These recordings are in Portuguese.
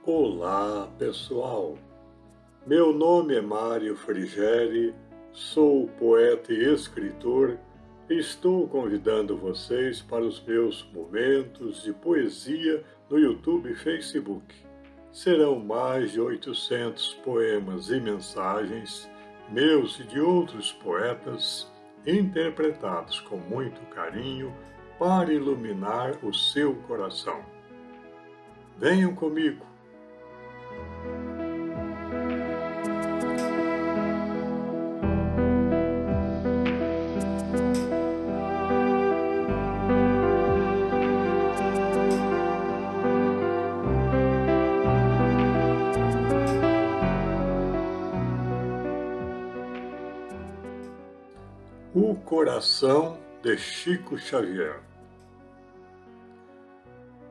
Olá, pessoal! Meu nome é Mário Frigeri, sou poeta e escritor e estou convidando vocês para os meus momentos de poesia no YouTube e Facebook. Serão mais de 800 poemas e mensagens, meus e de outros poetas, interpretados com muito carinho para iluminar o seu coração. Venham comigo! O Coração de Chico Xavier.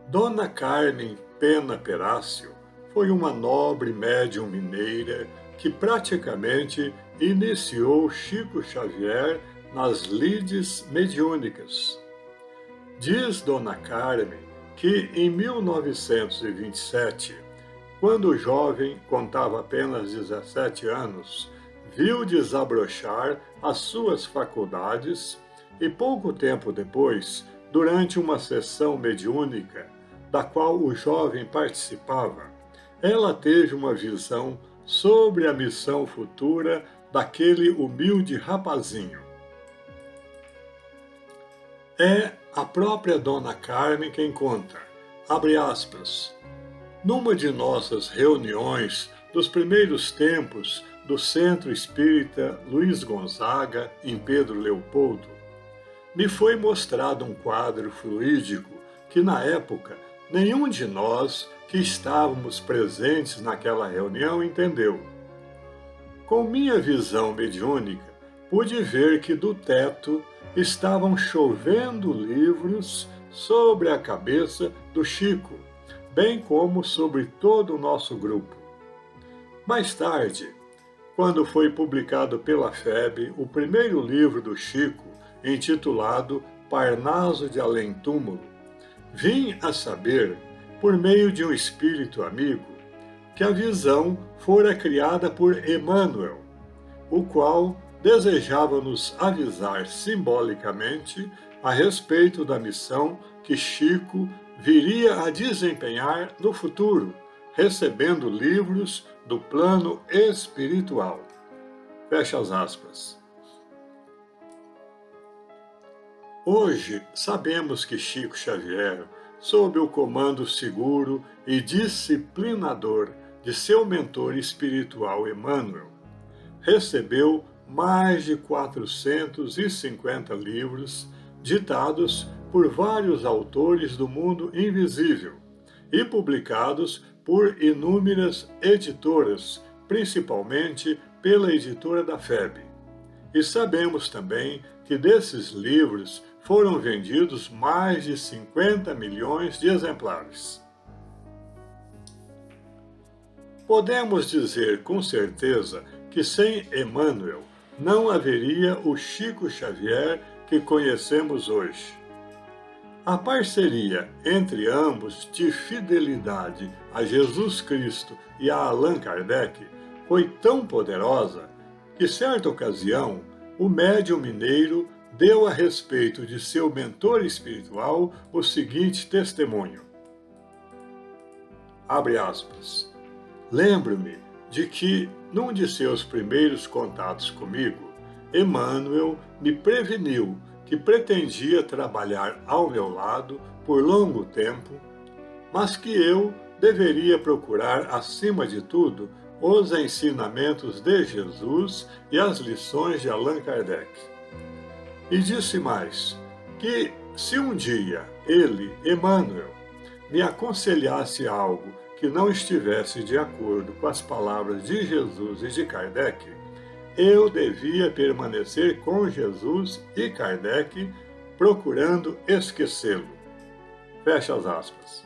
Dona Carmen Pena Perácio foi uma nobre médium mineira que praticamente iniciou Chico Xavier nas lides mediúnicas. Diz Dona Carmen que em 1927, quando o jovem contava apenas 17 anos, viu desabrochar as suas faculdades e pouco tempo depois, durante uma sessão mediúnica, da qual o jovem participava, ela teve uma visão sobre a missão futura daquele humilde rapazinho. É a própria Dona Carmen quem conta, abre aspas, numa de nossas reuniões dos primeiros tempos do Centro Espírita Luiz Gonzaga, em Pedro Leopoldo, me foi mostrado um quadro fluídico que, na época, nenhum de nós que estávamos presentes naquela reunião entendeu. Com minha visão mediúnica, pude ver que do teto estavam chovendo livros sobre a cabeça do Chico, bem como sobre todo o nosso grupo. Mais tarde, quando foi publicado pela FEB o primeiro livro do Chico, intitulado Parnaso de Além Túmulo, vim a saber, por meio de um espírito amigo, que a visão fora criada por Emmanuel, o qual desejava nos avisar simbolicamente a respeito da missão que Chico viria a desempenhar no futuro, recebendo livros do plano espiritual. Fecha as aspas. Hoje sabemos que Chico Xavier, sob o comando seguro e disciplinador de seu mentor espiritual Emmanuel, recebeu mais de 450 livros ditados por vários autores do mundo invisível e publicados por inúmeras editoras, principalmente pela editora da FEB. E sabemos também que desses livros foram vendidos mais de 50 milhões de exemplares. Podemos dizer com certeza que sem Emmanuel não haveria o Chico Xavier que conhecemos hoje. A parceria entre ambos de fidelidade a Jesus Cristo e a Allan Kardec foi tão poderosa que, certa ocasião, o médium mineiro deu a respeito de seu mentor espiritual o seguinte testemunho. Abre aspas. Lembro-me de que, num de seus primeiros contatos comigo, Emmanuel me preveniu que pretendia trabalhar ao meu lado por longo tempo, mas que eu deveria procurar, acima de tudo, os ensinamentos de Jesus e as lições de Allan Kardec. E disse mais, que se um dia ele, Emmanuel, me aconselhasse algo que não estivesse de acordo com as palavras de Jesus e de Kardec, eu devia permanecer com Jesus e Kardec, procurando esquecê-lo. Fecha as aspas.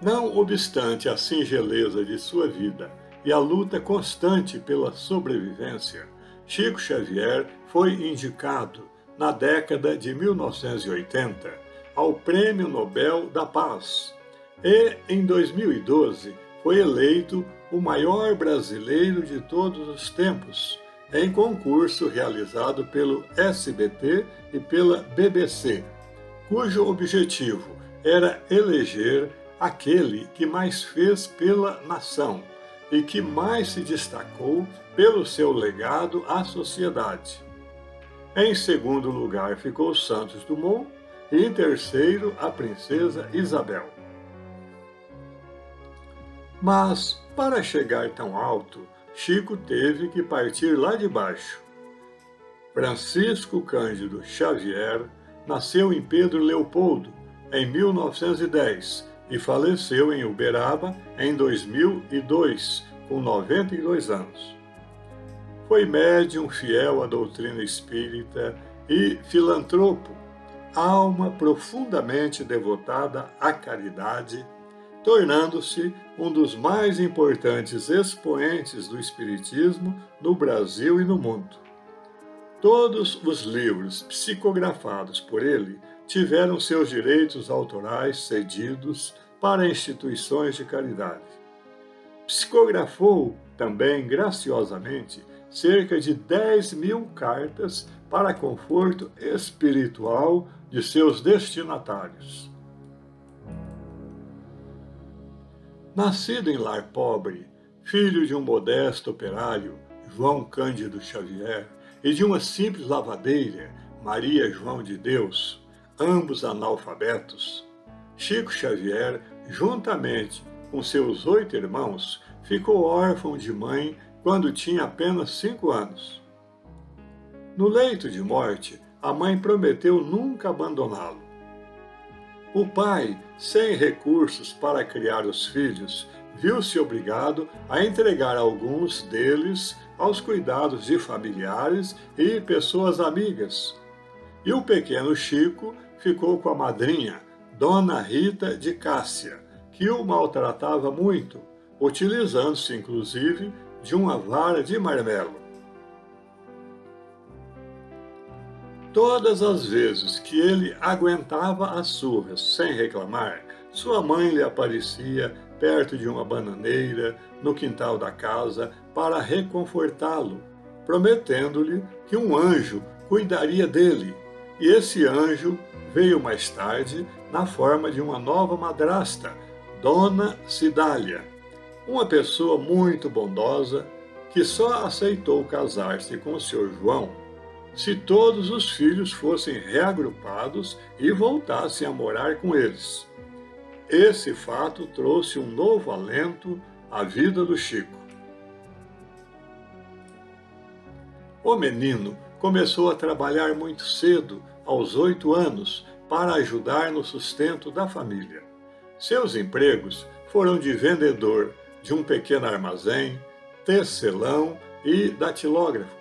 Não obstante a singeleza de sua vida e a luta constante pela sobrevivência, Chico Xavier foi indicado na década de 1980 ao Prêmio Nobel da Paz e, em 2012, foi eleito o maior brasileiro de todos os tempos, em concurso realizado pelo SBT e pela BBC, cujo objetivo era eleger aquele que mais fez pela nação e que mais se destacou pelo seu legado à sociedade. Em segundo lugar ficou Santos Dumont e em terceiro a princesa Isabel. Mas, para chegar tão alto, Chico teve que partir lá de baixo. Francisco Cândido Xavier nasceu em Pedro Leopoldo, em 1910, e faleceu em Uberaba em 2002, com 92 anos. Foi médium fiel à doutrina espírita e filantropo, alma profundamente devotada à caridade, tornando-se um dos mais importantes expoentes do espiritismo no Brasil e no mundo. Todos os livros psicografados por ele tiveram seus direitos autorais cedidos para instituições de caridade. Psicografou também graciosamente cerca de 10.000 cartas para conforto espiritual de seus destinatários. Nascido em lar pobre, filho de um modesto operário, João Cândido Xavier, e de uma simples lavadeira, Maria João de Deus, ambos analfabetos, Chico Xavier, juntamente com seus 8 irmãos, ficou órfão de mãe quando tinha apenas 5 anos. No leito de morte, a mãe prometeu nunca abandoná-lo. O pai, sem recursos para criar os filhos, viu-se obrigado a entregar alguns deles aos cuidados de familiares e pessoas amigas. E o pequeno Chico ficou com a madrinha, Dona Rita de Cássia, que o maltratava muito, utilizando-se inclusive de uma vara de marmelo. Todas as vezes que ele aguentava as surras sem reclamar, sua mãe lhe aparecia perto de uma bananeira no quintal da casa para reconfortá-lo, prometendo-lhe que um anjo cuidaria dele. E esse anjo veio mais tarde na forma de uma nova madrasta, Dona Cidália, uma pessoa muito bondosa que só aceitou casar-se com o Sr. João se todos os filhos fossem reagrupados e voltassem a morar com eles. Esse fato trouxe um novo alento à vida do Chico. O menino começou a trabalhar muito cedo, aos 8 anos, para ajudar no sustento da família. Seus empregos foram de vendedor de um pequeno armazém, tecelão e datilógrafo,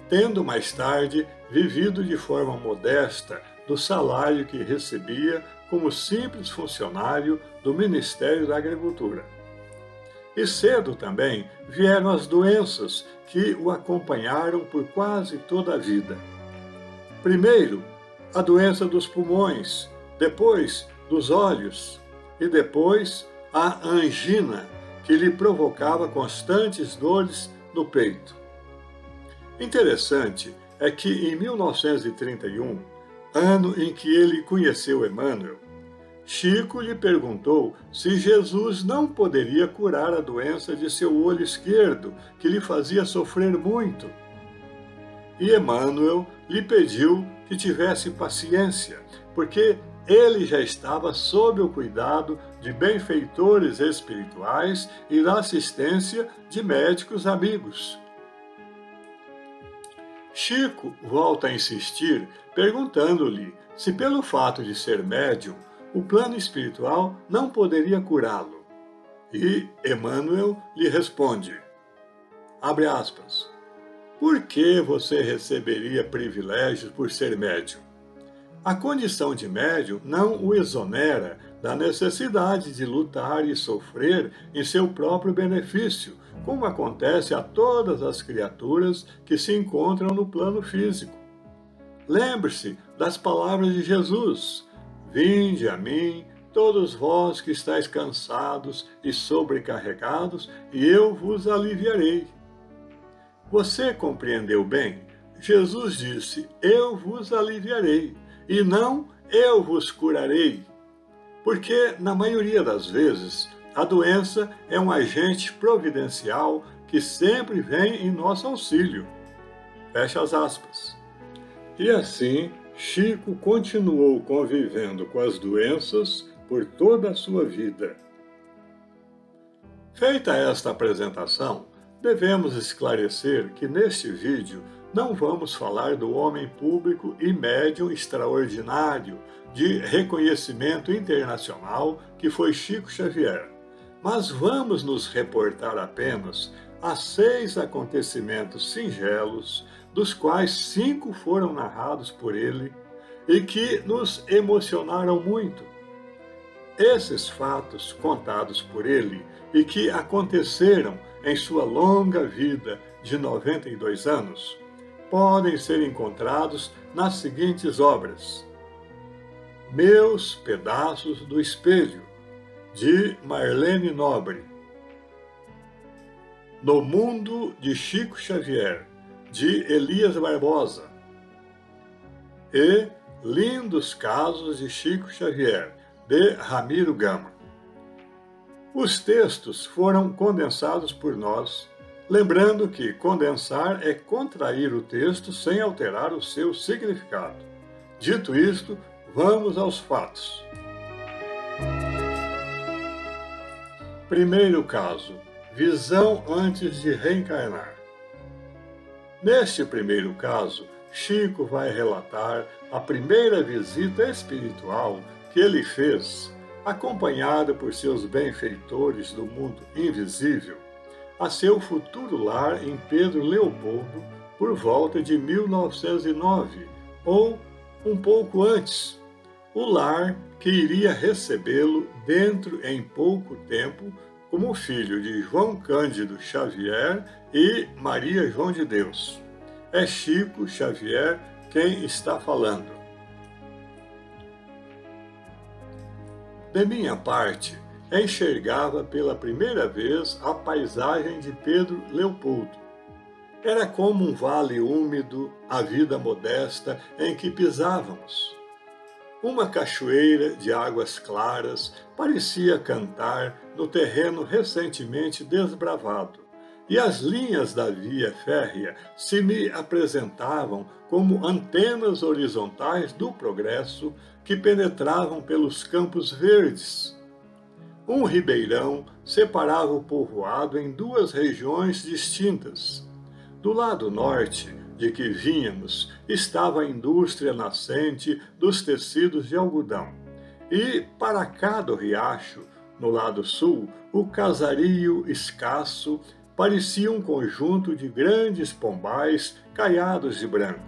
tendo mais tarde vivido de forma modesta do salário que recebia como simples funcionário do Ministério da Agricultura. E cedo também vieram as doenças que o acompanharam por quase toda a vida. Primeiro, a doença dos pulmões, depois dos olhos e depois a angina, que lhe provocava constantes dores no peito. Interessante é que em 1931, ano em que ele conheceu Emmanuel, Chico lhe perguntou se Jesus não poderia curar a doença de seu olho esquerdo, que lhe fazia sofrer muito. E Emmanuel lhe pediu que tivesse paciência, porque ele já estava sob o cuidado de benfeitores espirituais e da assistência de médicos amigos. Chico volta a insistir, perguntando-lhe se, pelo fato de ser médium, o plano espiritual não poderia curá-lo. E Emmanuel lhe responde, abre aspas, por que você receberia privilégios por ser médium? A condição de médium não o exonera da necessidade de lutar e sofrer em seu próprio benefício, como acontece a todas as criaturas que se encontram no plano físico. Lembre-se das palavras de Jesus: Vinde a mim, todos vós que estáis cansados e sobrecarregados, e eu vos aliviarei. Você compreendeu bem? Jesus disse: Eu vos aliviarei, e não eu vos curarei. Porque, na maioria das vezes, a doença é um agente providencial que sempre vem em nosso auxílio. Fecha as aspas. E assim, Chico continuou convivendo com as doenças por toda a sua vida. Feita esta apresentação, devemos esclarecer que neste vídeo não vamos falar do homem público e médium extraordinário de reconhecimento internacional que foi Chico Xavier, mas vamos nos reportar apenas a 6 acontecimentos singelos, dos quais 5 foram narrados por ele e que nos emocionaram muito. Esses fatos contados por ele e que aconteceram em sua longa vida de 92 anos podem ser encontrados nas seguintes obras: Meus Pedaços do Espelho, de Marlene Nobre; No Mundo de Chico Xavier, de Elias Barbosa; e Lindos Casos de Chico Xavier, de Ramiro Gama. Os textos foram condensados por nós, lembrando que condensar é contrair o texto sem alterar o seu significado. Dito isto, vamos aos fatos. Primeiro caso: visão antes de reencarnar. Neste primeiro caso, Chico vai relatar a primeira visita espiritual que ele fez, acompanhado por seus benfeitores do mundo invisível, a seu futuro lar em Pedro Leopoldo por volta de 1909, ou um pouco antes, o lar que iria recebê-lo dentro em pouco tempo como filho de João Cândido Xavier e Maria João de Deus. É Chico Xavier quem está falando. De minha parte, enxergava pela primeira vez a paisagem de Pedro Leopoldo. Era como um vale úmido a vida modesta em que pisávamos. Uma cachoeira de águas claras parecia cantar no terreno recentemente desbravado, e as linhas da via férrea se me apresentavam como antenas horizontais do progresso que penetravam pelos campos verdes. Um ribeirão separava o povoado em 2 regiões distintas. Do lado norte, de que vínhamos, estava a indústria nascente dos tecidos de algodão, e para cá do riacho, no lado sul, o casario escasso parecia um conjunto de grandes pombais caiados de branco.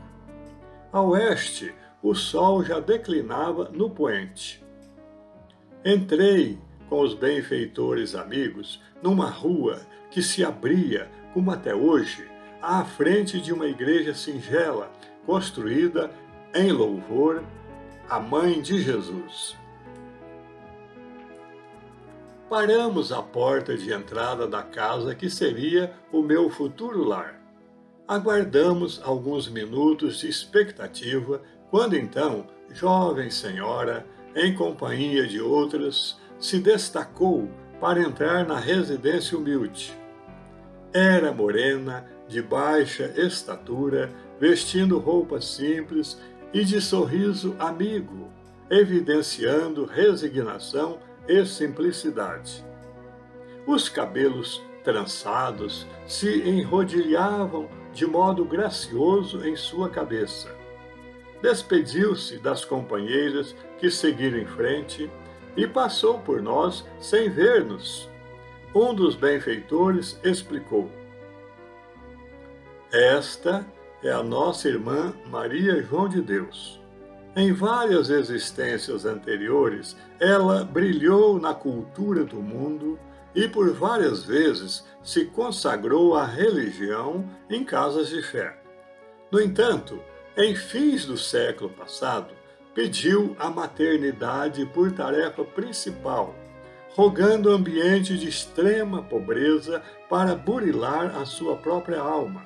A oeste, o sol já declinava no poente. Entrei com os benfeitores amigos numa rua que se abria, como até hoje, à frente de uma igreja singela, construída em louvor à Mãe de Jesus. Paramos à porta de entrada da casa que seria o meu futuro lar. Aguardamos alguns minutos de expectativa, quando então, jovem senhora, em companhia de outras, se destacou para entrar na residência humilde. Era morena, de baixa estatura, vestindo roupa simples e de sorriso amigo, evidenciando resignação e simplicidade. Os cabelos trançados se enrodilhavam de modo gracioso em sua cabeça. Despediu-se das companheiras que seguiram em frente e passou por nós sem ver-nos. Um dos benfeitores explicou: Esta é a nossa irmã Maria João de Deus. Em várias existências anteriores, ela brilhou na cultura do mundo e por várias vezes se consagrou à religião em casas de fé. No entanto, Em fins do século passado, pediu a maternidade por tarefa principal, rogando ambiente de extrema pobreza para burilar a sua própria alma.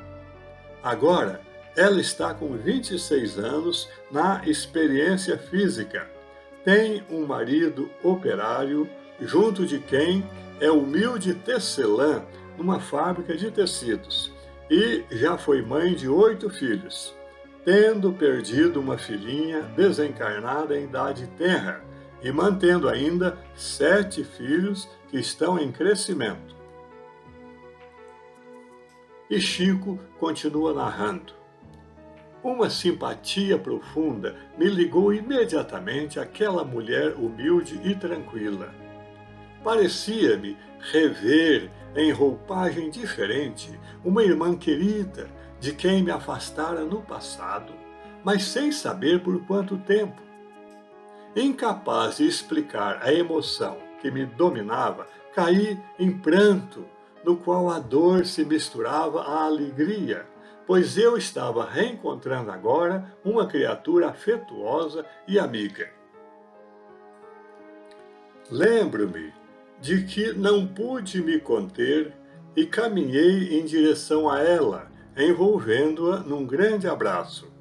Agora, ela está com 26 anos na experiência física. Tem um marido operário, junto de quem é humilde tecelã numa fábrica de tecidos, e já foi mãe de 8 filhos, tendo perdido uma filhinha desencarnada em idade tenra e mantendo ainda 7 filhos que estão em crescimento. E Chico continua narrando. Uma simpatia profunda me ligou imediatamente àquela mulher humilde e tranquila. Parecia-me rever, em roupagem diferente, uma irmã querida, de quem me afastara no passado, mas sem saber por quanto tempo. Incapaz de explicar a emoção que me dominava, caí em pranto, no qual a dor se misturava à alegria, pois eu estava reencontrando agora uma criatura afetuosa e amiga. Lembro-me de que não pude me conter e caminhei em direção a ela, envolvendo-a num grande abraço.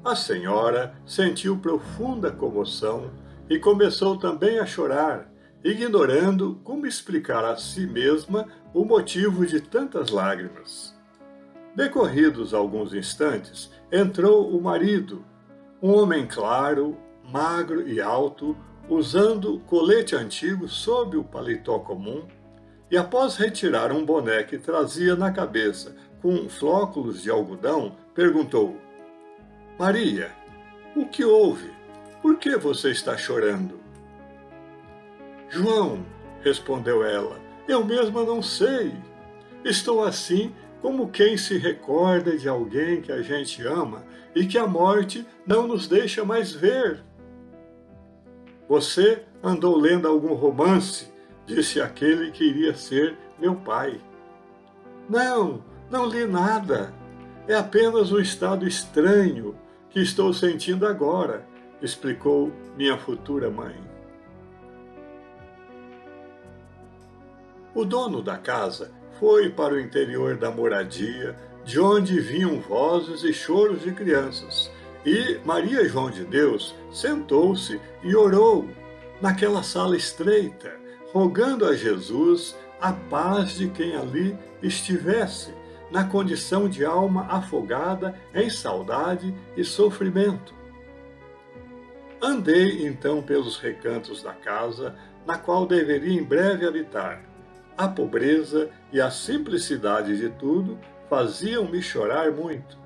A senhora sentiu profunda comoção e começou também a chorar, ignorando como explicar a si mesma o motivo de tantas lágrimas. Decorridos alguns instantes, entrou o marido, um homem claro, magro e alto, usando colete antigo sob o paletó comum, e após retirar um boné que trazia na cabeça com flóculos de algodão, perguntou: Maria, o que houve? Por que você está chorando? João, respondeu ela, eu mesma não sei. Estou assim como quem se recorda de alguém que a gente ama e que a morte não nos deixa mais ver. Você andou lendo algum romance, disse aquele que iria ser meu pai. Não li nada. É apenas um estado estranho que estou sentindo agora, explicou minha futura mãe. O dono da casa foi para o interior da moradia, de onde vinham vozes e choros de crianças, e Maria João de Deus sentou-se e orou naquela sala estreita, rogando a Jesus a paz de quem ali estivesse, na condição de alma afogada em saudade e sofrimento. Andei então pelos recantos da casa, na qual deveria em breve habitar. A pobreza e a simplicidade de tudo faziam-me chorar muito.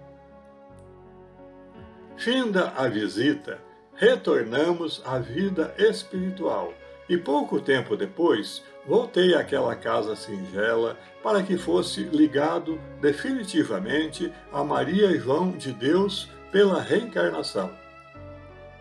Finda a visita, retornamos à vida espiritual e pouco tempo depois voltei àquela casa singela para que fosse ligado definitivamente a Maria João de Deus pela reencarnação.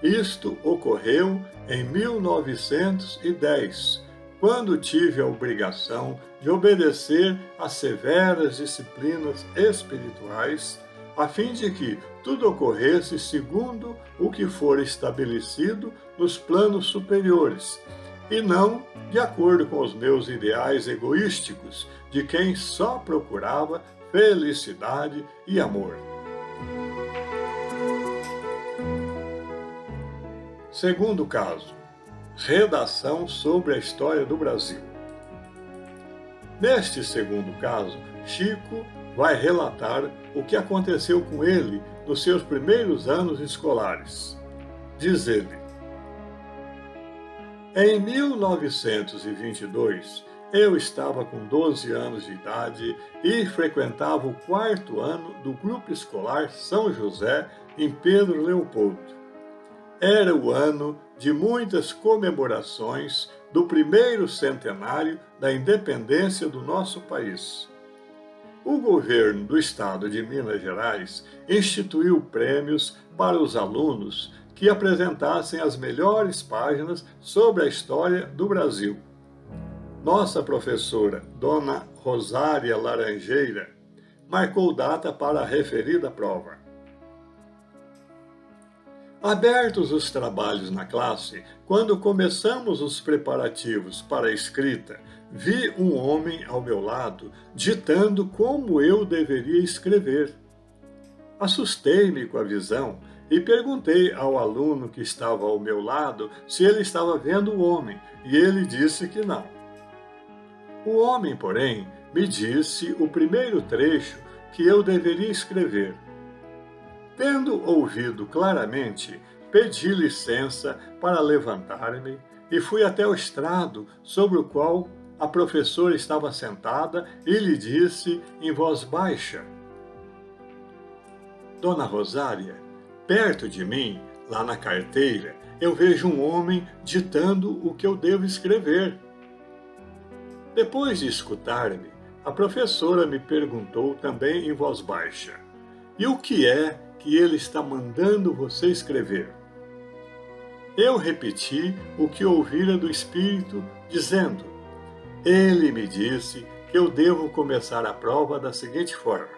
Isto ocorreu em 1910, quando tive a obrigação de obedecer às severas disciplinas espirituais, a fim de que tudo ocorresse segundo o que for estabelecido nos planos superiores, e não de acordo com os meus ideais egoísticos, de quem só procurava felicidade e amor. Segundo caso, redação sobre a história do Brasil. Neste segundo caso, Chico vai relatar o que aconteceu com ele nos seus primeiros anos escolares. Diz ele: Em 1922, eu estava com 12 anos de idade e frequentava o 4º ano do Grupo Escolar São José, em Pedro Leopoldo. Era o ano de muitas comemorações do primeiro centenário da independência do nosso país. O governo do estado de Minas Gerais instituiu prêmios para os alunos que apresentassem as melhores páginas sobre a história do Brasil. Nossa professora, Dona Rosária Laranjeira, marcou data para a referida prova. Abertos os trabalhos na classe, quando começamos os preparativos para a escrita, vi um homem ao meu lado ditando como eu deveria escrever. Assustei-me com a visão e perguntei ao aluno que estava ao meu lado se ele estava vendo o homem, e ele disse que não. O homem, porém, me disse o primeiro trecho que eu deveria escrever. Tendo ouvido claramente, pedi licença para levantar-me e fui até o estrado sobre o qual a professora estava sentada e lhe disse em voz baixa: Dona Rosária, perto de mim, lá na carteira, eu vejo um homem ditando o que eu devo escrever. Depois de escutar-me, a professora me perguntou também em voz baixa: E o que é que ele está mandando você escrever? Eu repeti o que ouvira do Espírito, dizendo: Ele me disse que eu devo começar a prova da seguinte forma: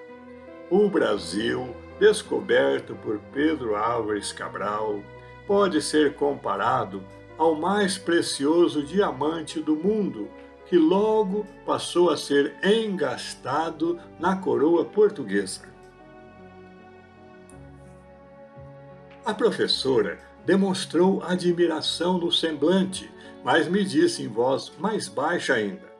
O Brasil, descoberto por Pedro Álvares Cabral, pode ser comparado ao mais precioso diamante do mundo, que logo passou a ser engastado na coroa portuguesa. A professora demonstrou admiração no semblante, mas me disse em voz mais baixa ainda: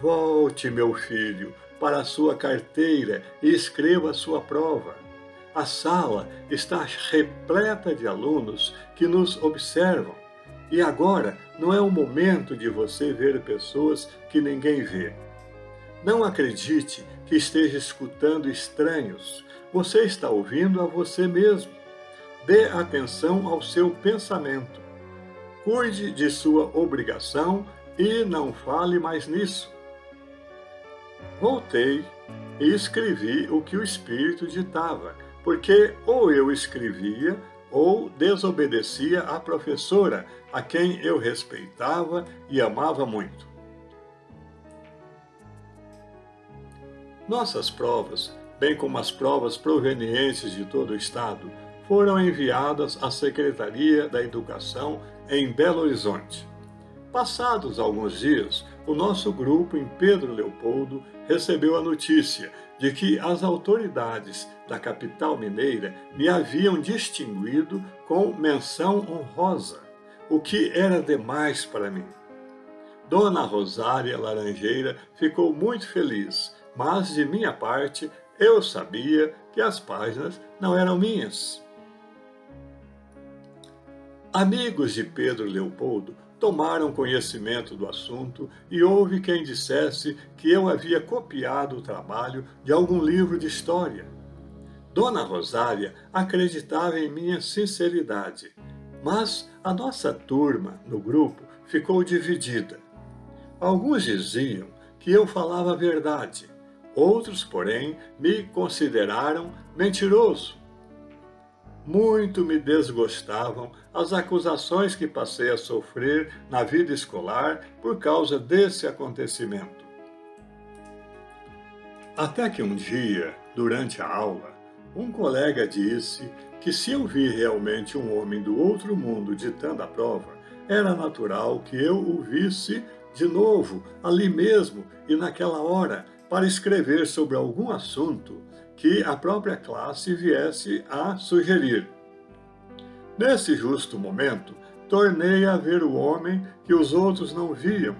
Volte, meu filho, para a sua carteira e escreva a sua prova. A sala está repleta de alunos que nos observam, e agora não é o momento de você ver pessoas que ninguém vê. Não acredite que esteja escutando estranhos. Você está ouvindo a você mesmo. Dê atenção ao seu pensamento. Cuide de sua obrigação e não fale mais nisso. Voltei e escrevi o que o Espírito ditava, porque ou eu escrevia ou desobedecia à professora, a quem eu respeitava e amava muito. Nossas provas, bem como as provas provenientes de todo o Estado, foram enviadas à Secretaria da Educação em Belo Horizonte. Passados alguns dias, o nosso grupo em Pedro Leopoldo recebeu a notícia de que as autoridades da capital mineira me haviam distinguido com menção honrosa, o que era demais para mim. Dona Rosária Laranjeira ficou muito feliz, mas de minha parte eu sabia que as páginas não eram minhas. Amigos de Pedro Leopoldo tomaram conhecimento do assunto e houve quem dissesse que eu havia copiado o trabalho de algum livro de história. Dona Rosária acreditava em minha sinceridade, mas a nossa turma no grupo ficou dividida. Alguns diziam que eu falava a verdade, outros, porém, me consideraram mentiroso. Muito me desgostavam as acusações que passei a sofrer na vida escolar por causa desse acontecimento. Até que um dia, durante a aula, um colega disse que se eu vir realmente um homem do outro mundo ditando a prova, era natural que eu o visse de novo, ali mesmo e naquela hora, para escrever sobre algum assunto que a própria classe viesse a sugerir. Nesse justo momento, tornei a ver o homem que os outros não viam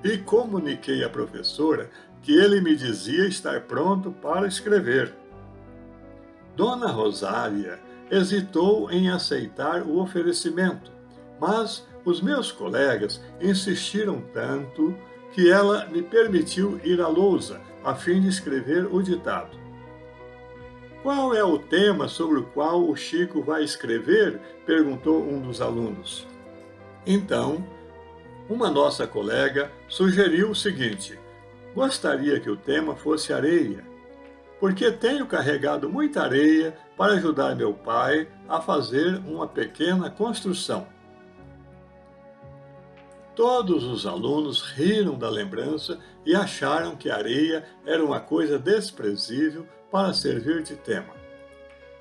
e comuniquei à professora que ele me dizia estar pronto para escrever. Dona Rosária hesitou em aceitar o oferecimento, mas os meus colegas insistiram tanto que ela me permitiu ir à lousa a fim de escrever o ditado. Qual é o tema sobre o qual o Chico vai escrever? Perguntou um dos alunos. Então, uma nossa colega sugeriu o seguinte: gostaria que o tema fosse areia, porque tenho carregado muita areia para ajudar meu pai a fazer uma pequena construção. Todos os alunos riram da lembrança e acharam que a areia era uma coisa desprezível para servir de tema.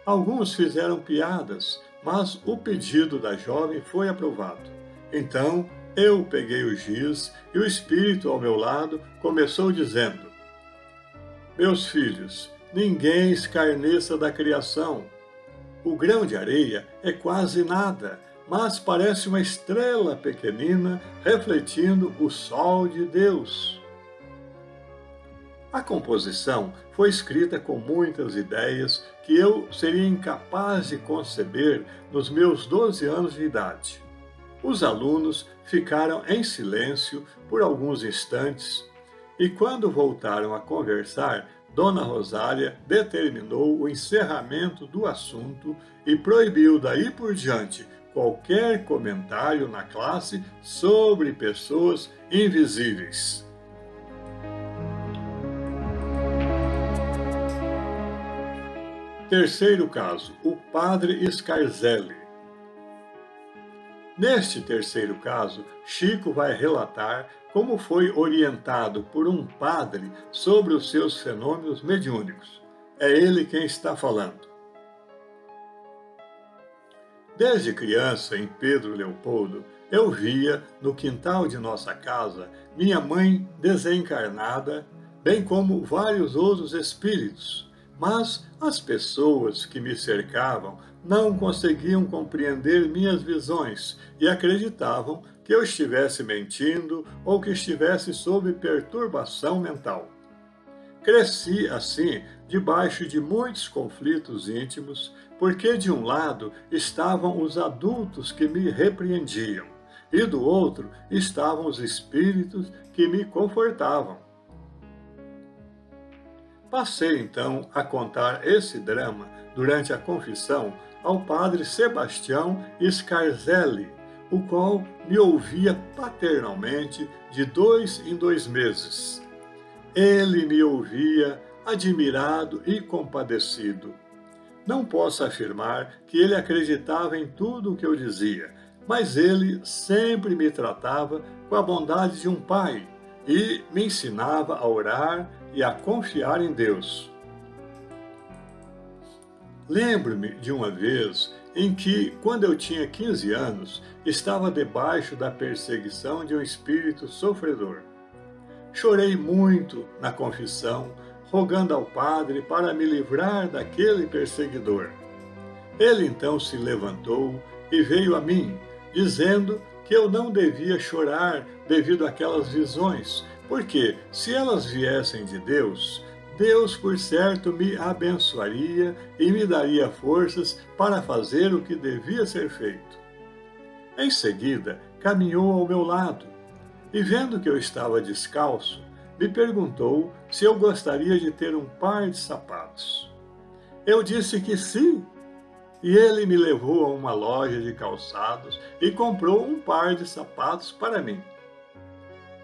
Alguns fizeram piadas, mas o pedido da jovem foi aprovado. Então eu peguei o giz e o espírito ao meu lado começou dizendo: Meus filhos, ninguém escarneça da criação. O grão de areia é quase nada, mas parece uma estrela pequenina refletindo o sol de Deus. A composição foi escrita com muitas ideias que eu seria incapaz de conceber nos meus 12 anos de idade. Os alunos ficaram em silêncio por alguns instantes e, quando voltaram a conversar, Dona Rosália determinou o encerramento do assunto e proibiu daí por diante qualquer comentário na classe sobre pessoas invisíveis. Terceiro caso, o padre Scarzelli. Neste terceiro caso, Chico vai relatar como foi orientado por um padre sobre os seus fenômenos mediúnicos. É ele quem está falando. Desde criança, em Pedro Leopoldo, eu via, no quintal de nossa casa, minha mãe desencarnada, bem como vários outros espíritos. Mas as pessoas que me cercavam não conseguiam compreender minhas visões e acreditavam que eu estivesse mentindo ou que estivesse sob perturbação mental. Cresci, assim, debaixo de muitos conflitos íntimos, porque de um lado estavam os adultos que me repreendiam, e do outro estavam os espíritos que me confortavam. Passei, então, a contar esse drama durante a confissão ao padre Sebastião Scarzelli, o qual me ouvia paternalmente de 2 em 2 meses. Ele me ouvia admirado e compadecido. Não posso afirmar que ele acreditava em tudo o que eu dizia, mas ele sempre me tratava com a bondade de um pai e me ensinava a orar e a confiar em Deus. Lembro-me de uma vez em que, quando eu tinha 15 anos, estava debaixo da perseguição de um espírito sofredor. Chorei muito na confissão, rogando ao padre para me livrar daquele perseguidor. Ele então se levantou e veio a mim, dizendo que eu não devia chorar devido àquelas visões, porque, se elas viessem de Deus, Deus, por certo, me abençoaria e me daria forças para fazer o que devia ser feito. Em seguida, caminhou ao meu lado e, vendo que eu estava descalço, me perguntou se eu gostaria de ter um par de sapatos. Eu disse que sim, e ele me levou a uma loja de calçados e comprou um par de sapatos para mim.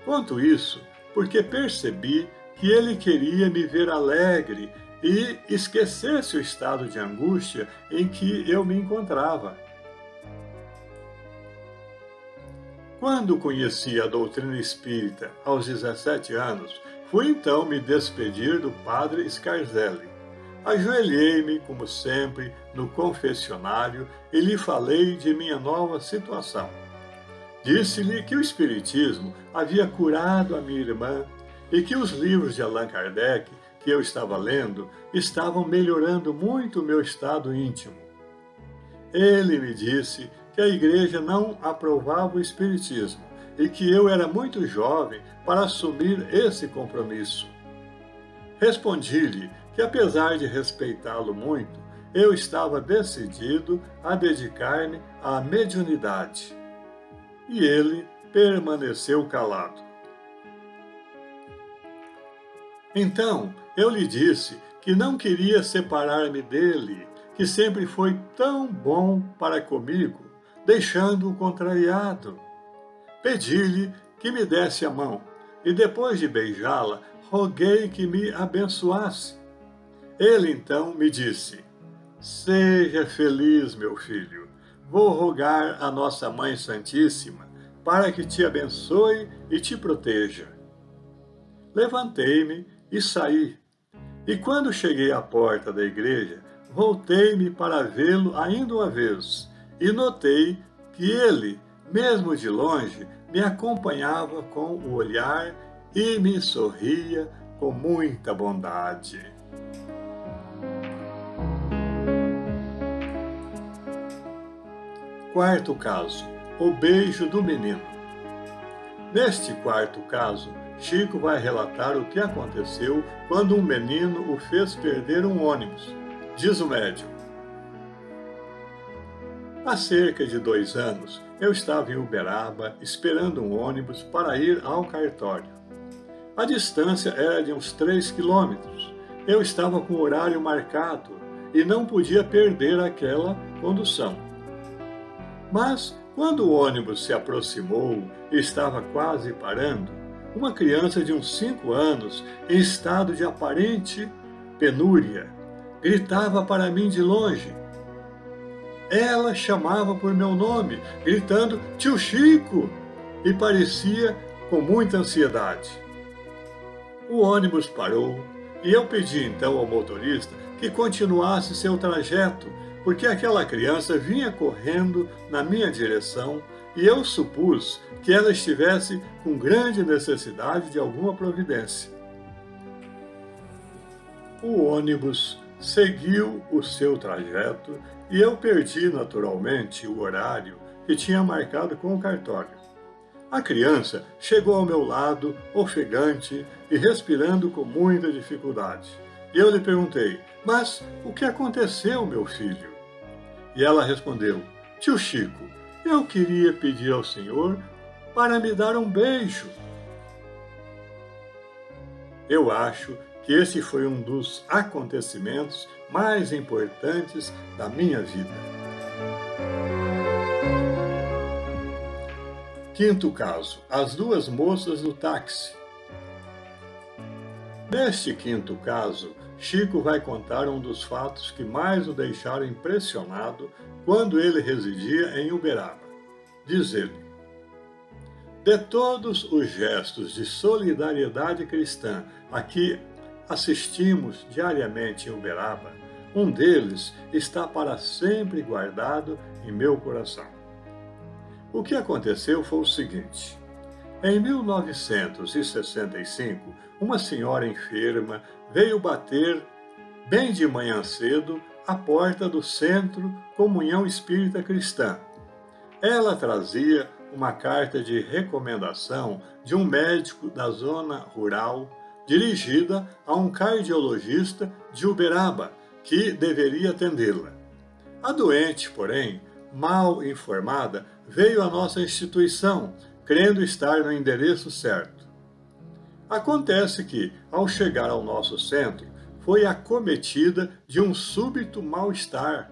Conto isso porque percebi que ele queria me ver alegre e esquecesse o estado de angústia em que eu me encontrava. Quando conheci a doutrina espírita aos 17 anos, fui então me despedir do padre Scarzelli. Ajoelhei-me, como sempre, no confessionário e lhe falei de minha nova situação. Disse-lhe que o Espiritismo havia curado a minha irmã e que os livros de Allan Kardec, que eu estava lendo, estavam melhorando muito o meu estado íntimo. Ele me disse que a Igreja não aprovava o Espiritismo e que eu era muito jovem para assumir esse compromisso. Respondi-lhe que, apesar de respeitá-lo muito, eu estava decidido a dedicar-me à mediunidade. E ele permaneceu calado. Então eu lhe disse que não queria separar-me dele, que sempre foi tão bom para comigo, deixando-o contrariado. Pedi-lhe que me desse a mão e, depois de beijá-la, roguei que me abençoasse. Ele então me disse: Seja feliz, meu filho. Vou rogar a Nossa Mãe Santíssima para que te abençoe e te proteja. Levantei-me e saí. E quando cheguei à porta da igreja, voltei-me para vê-lo ainda uma vez e notei que ele, mesmo de longe, me acompanhava com o olhar e me sorria com muita bondade. Quarto caso, o beijo do menino. Neste quarto caso, Chico vai relatar o que aconteceu quando um menino o fez perder um ônibus. Diz o médium: há cerca de 2 anos, eu estava em Uberaba esperando um ônibus para ir ao cartório. A distância era de uns 3 quilômetros. Eu estava com o horário marcado e não podia perder aquela condução. Mas, quando o ônibus se aproximou e estava quase parando, uma criança de uns 5 anos, em estado de aparente penúria, gritava para mim de longe. Ela chamava por meu nome, gritando "Tio Chico!" e parecia com muita ansiedade. O ônibus parou e eu pedi então ao motorista que continuasse seu trajeto, porque aquela criança vinha correndo na minha direção e eu supus que ela estivesse com grande necessidade de alguma providência. O ônibus seguiu o seu trajeto e eu perdi naturalmente o horário que tinha marcado com o cartório. A criança chegou ao meu lado, ofegante e respirando com muita dificuldade. E eu lhe perguntei: mas o que aconteceu, meu filho? E ela respondeu: tio Chico, eu queria pedir ao senhor para me dar um beijo. Eu acho que esse foi um dos acontecimentos mais importantes da minha vida. Quinto caso, as 2 moças do táxi. Neste quinto caso, Chico vai contar um dos fatos que mais o deixaram impressionado quando ele residia em Uberaba. Diz ele: de todos os gestos de solidariedade cristã a que assistimos diariamente em Uberaba, um deles está para sempre guardado em meu coração. O que aconteceu foi o seguinte: em 1965, uma senhora enferma veio bater, bem de manhã cedo, à porta do Centro Comunhão Espírita Cristã. Ela trazia uma carta de recomendação de um médico da zona rural, dirigida a um cardiologista de Uberaba, que deveria atendê-la. A doente, porém, mal informada, veio à nossa instituição, crendo estar no endereço certo. Acontece que, ao chegar ao nosso centro, foi acometida de um súbito mal-estar.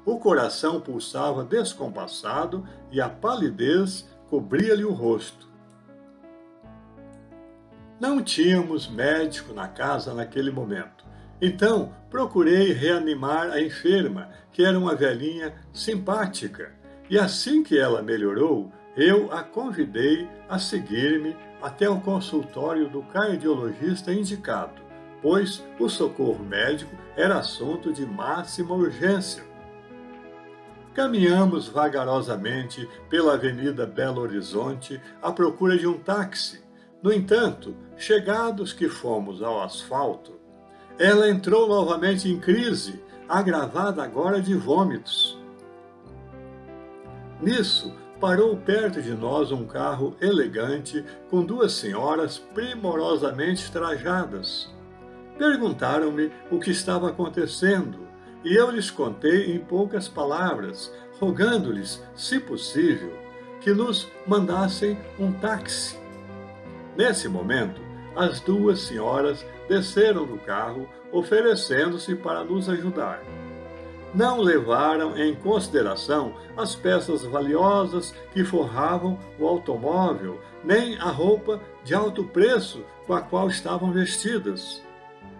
O coração pulsava descompassado e a palidez cobria-lhe o rosto. Não tínhamos médico na casa naquele momento, então procurei reanimar a enferma, que era uma velhinha simpática, e assim que ela melhorou, eu a convidei a seguir-me até o consultório do cardiologista indicado, pois o socorro médico era assunto de máxima urgência. Caminhamos vagarosamente pela Avenida Belo Horizonte à procura de um táxi. No entanto, chegados que fomos ao asfalto, ela entrou novamente em crise, agravada agora de vômitos. Nisso, parou perto de nós um carro elegante com 2 senhoras primorosamente trajadas. Perguntaram-me o que estava acontecendo e eu lhes contei em poucas palavras, rogando-lhes, se possível, que nos mandassem um táxi. Nesse momento, as 2 senhoras desceram do carro, oferecendo-se para nos ajudar. Não levaram em consideração as peças valiosas que forravam o automóvel, nem a roupa de alto preço com a qual estavam vestidas.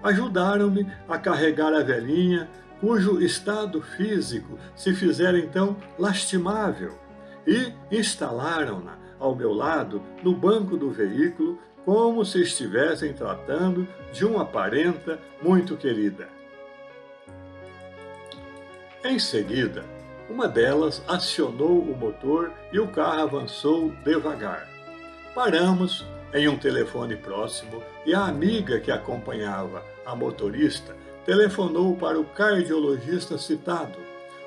Ajudaram-me a carregar a velhinha, cujo estado físico se fizera então lastimável, e instalaram-na ao meu lado no banco do veículo, como se estivessem tratando de uma parenta muito querida. Em seguida, Uma delas acionou o motor e o carro avançou devagar. Paramos em um telefone próximo e a amiga que acompanhava a motorista telefonou para o cardiologista citado,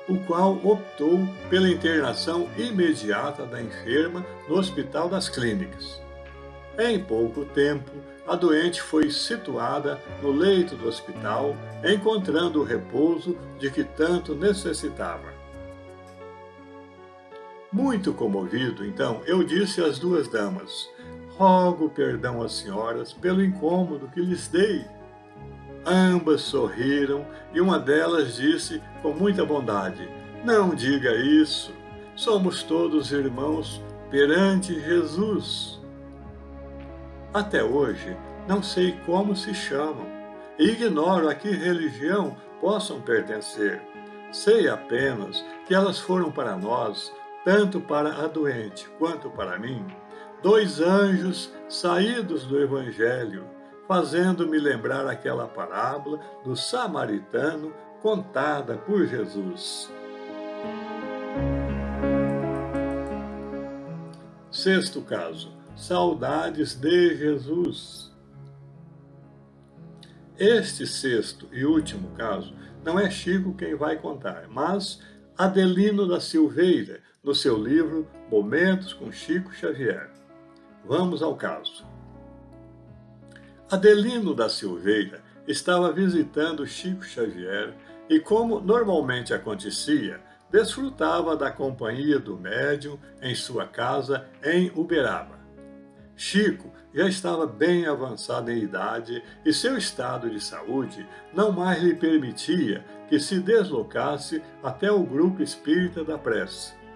o qual optou pela internação imediata da enferma no Hospital das Clínicas. Em pouco tempo, a doente foi situada no leito do hospital, encontrando o repouso de que tanto necessitava. Muito comovido, então, eu disse às duas damas: rogo perdão às senhoras pelo incômodo que lhes dei. Ambas sorriram e uma delas disse com muita bondade: não diga isso, somos todos irmãos perante Jesus. Até hoje, não sei como se chamam e ignoro a que religião possam pertencer. Sei apenas que elas foram para nós, tanto para a doente quanto para mim, dois anjos saídos do Evangelho, fazendo-me lembrar aquela parábola do samaritano contada por Jesus. Sexto caso: saudades de Jesus. Este sexto e último caso não é Chico quem vai contar, mas Adelino da Silveira, no seu livro Momentos com Chico Xavier. Vamos ao caso. Adelino da Silveira estava visitando Chico Xavier e, como normalmente acontecia, desfrutava da companhia do médium em sua casa em Uberaba. Chico já estava bem avançado em idade e seu estado de saúde não mais lhe permitia que se deslocasse até o grupo espírita da prece.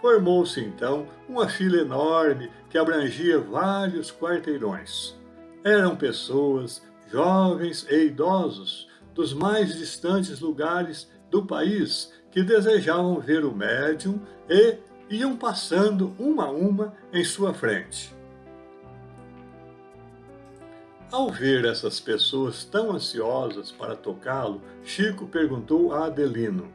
Formou-se então uma fila enorme que abrangia vários quarteirões. Eram pessoas, jovens e idosos, dos mais distantes lugares do país que desejavam ver o médium e iam passando uma a uma em sua frente. Ao ver essas pessoas tão ansiosas para tocá-lo, Chico perguntou a Adelino: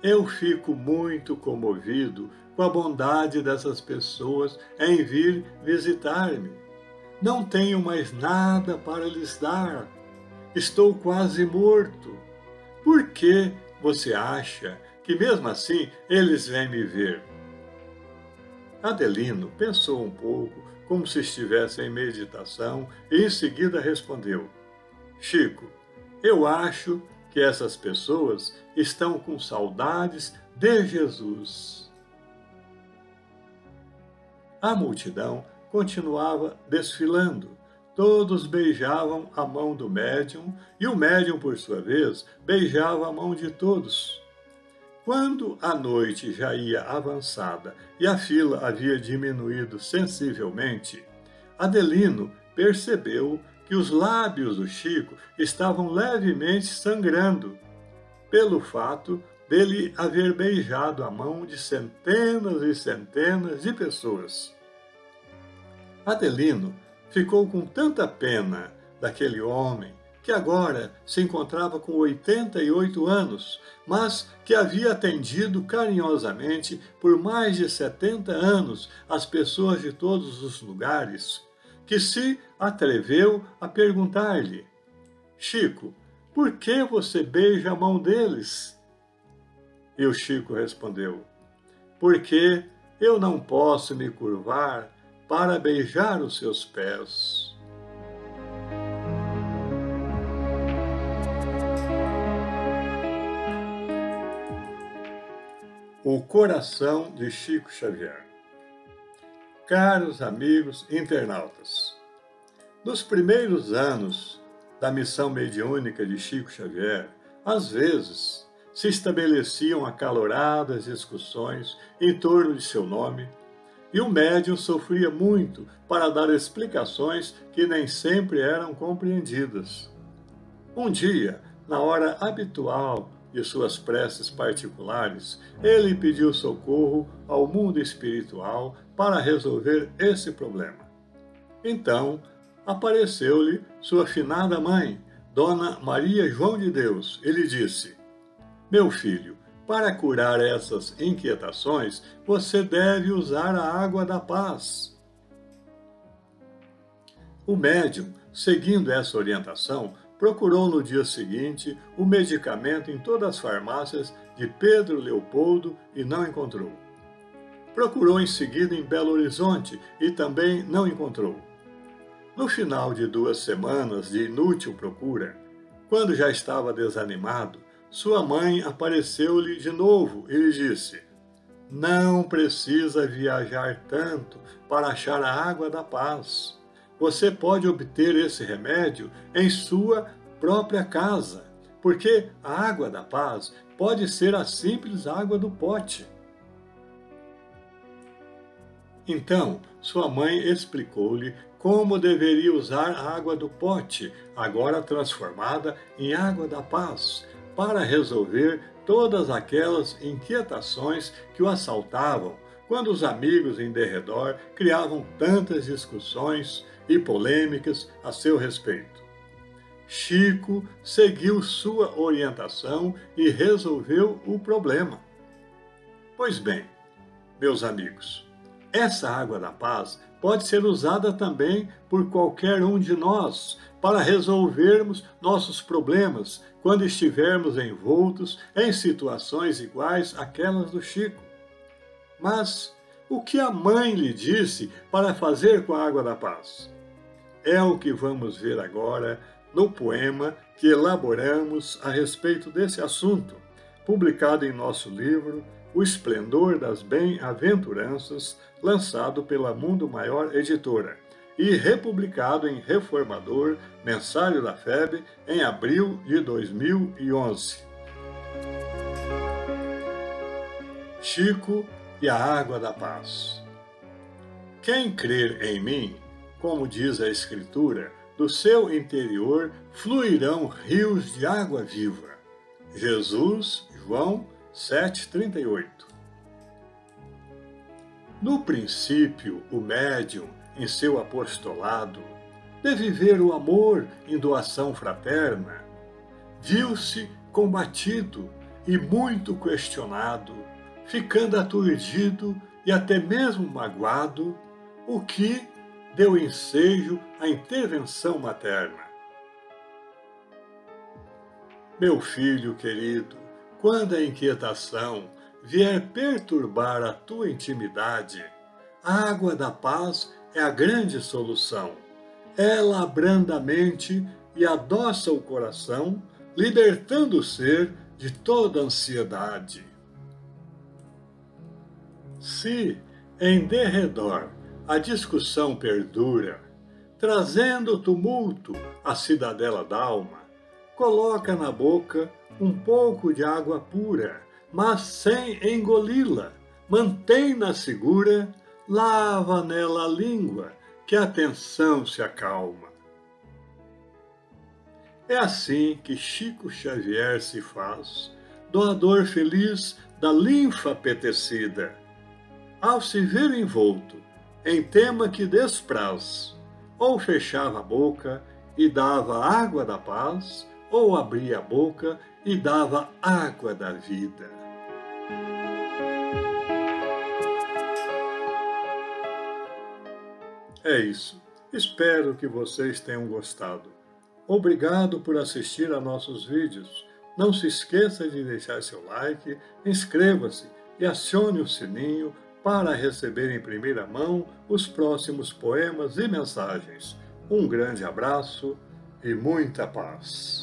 eu fico muito comovido com a bondade dessas pessoas em vir visitar-me. Não tenho mais nada para lhes dar. Estou quase morto. Por que você acha que mesmo assim eles vêm me ver? Adelino pensou um pouco, como se estivesse em meditação, e em seguida respondeu: Chico, eu acho que essas pessoas estão com saudades de Jesus. A multidão continuava desfilando. Todos beijavam a mão do médium e o médium, por sua vez, beijava a mão de todos. Quando a noite já ia avançada e a fila havia diminuído sensivelmente, Adelino percebeu que os lábios do Chico estavam levemente sangrando, pelo fato dele haver beijado a mão de centenas e centenas de pessoas. Adelino ficou com tanta pena daquele homem, que agora se encontrava com 88 anos, mas que havia atendido carinhosamente por mais de 70 anos as pessoas de todos os lugares, que se atreveu a perguntar-lhe: Chico, por que você beija a mão deles? E o Chico respondeu: porque eu não posso me curvar para beijar os seus pés. O coração de Chico Xavier. Caros amigos internautas, nos primeiros anos da missão mediúnica de Chico Xavier, às vezes se estabeleciam acaloradas discussões em torno de seu nome, e o médium sofria muito para dar explicações que nem sempre eram compreendidas. Um dia, na hora habitual de suas preces particulares, ele pediu socorro ao mundo espiritual para resolver esse problema. Então, apareceu-lhe sua finada mãe, Dona Maria João de Deus, e lhe disse: meu filho, para curar essas inquietações, você deve usar a água da paz. O médium, seguindo essa orientação, procurou no dia seguinte o medicamento em todas as farmácias de Pedro Leopoldo e não encontrou. Procurou em seguida em Belo Horizonte e também não encontrou. No final de 2 semanas de inútil procura, quando já estava desanimado, sua mãe apareceu-lhe de novo e lhe disse: "Não precisa viajar tanto para achar a água da paz. Você pode obter esse remédio em sua própria casa, porque a água da paz pode ser a simples água do pote." Então, sua mãe explicou-lhe como deveria usar a água do pote, agora transformada em água da paz, para resolver todas aquelas inquietações que o assaltavam quando os amigos em derredor criavam tantas discussões e polêmicas a seu respeito. Chico seguiu sua orientação e resolveu o problema. Pois bem, meus amigos, essa água da paz pode ser usada também por qualquer um de nós para resolvermos nossos problemas quando estivermos envoltos em situações iguais àquelas do Chico. Mas o que a mãe lhe disse para fazer com a água da paz? É o que vamos ver agora no poema que elaboramos a respeito desse assunto, publicado em nosso livro O Esplendor das Bem-aventuranças, lançado pela Mundo Maior Editora, e republicado em Reformador, Mensário da FEB, em abril de 2011. Chico e a água da paz. Quem crer em mim, como diz a Escritura, do seu interior fluirão rios de água viva. Jesus, João 7,38. No princípio, o médium, em seu apostolado, de viver o amor em doação fraterna, viu-se combatido e muito questionado, ficando aturdido e até mesmo magoado, o que deu ensejo à intervenção materna. Meu filho querido, quando a inquietação vier perturbar a tua intimidade, a água da paz é a grande solução. Ela abranda a mente e adoça o coração, libertando o ser de toda ansiedade. Se, em derredor, a discussão perdura, trazendo tumulto à cidadela d'alma, coloca na boca um pouco de água pura, mas sem engoli-la, mantém-na segura, lava nela a língua, que a tensão se acalma. É assim que Chico Xavier se faz, doador feliz da linfa apetecida, ao se ver envolto em tema que despraz, ou fechava a boca e dava água da paz, ou abria a boca e dava água da vida. É isso. Espero que vocês tenham gostado. Obrigado por assistir a nossos vídeos. Não se esqueça de deixar seu like, inscreva-se e acione o sininho para receber em primeira mão os próximos poemas e mensagens. Um grande abraço e muita paz.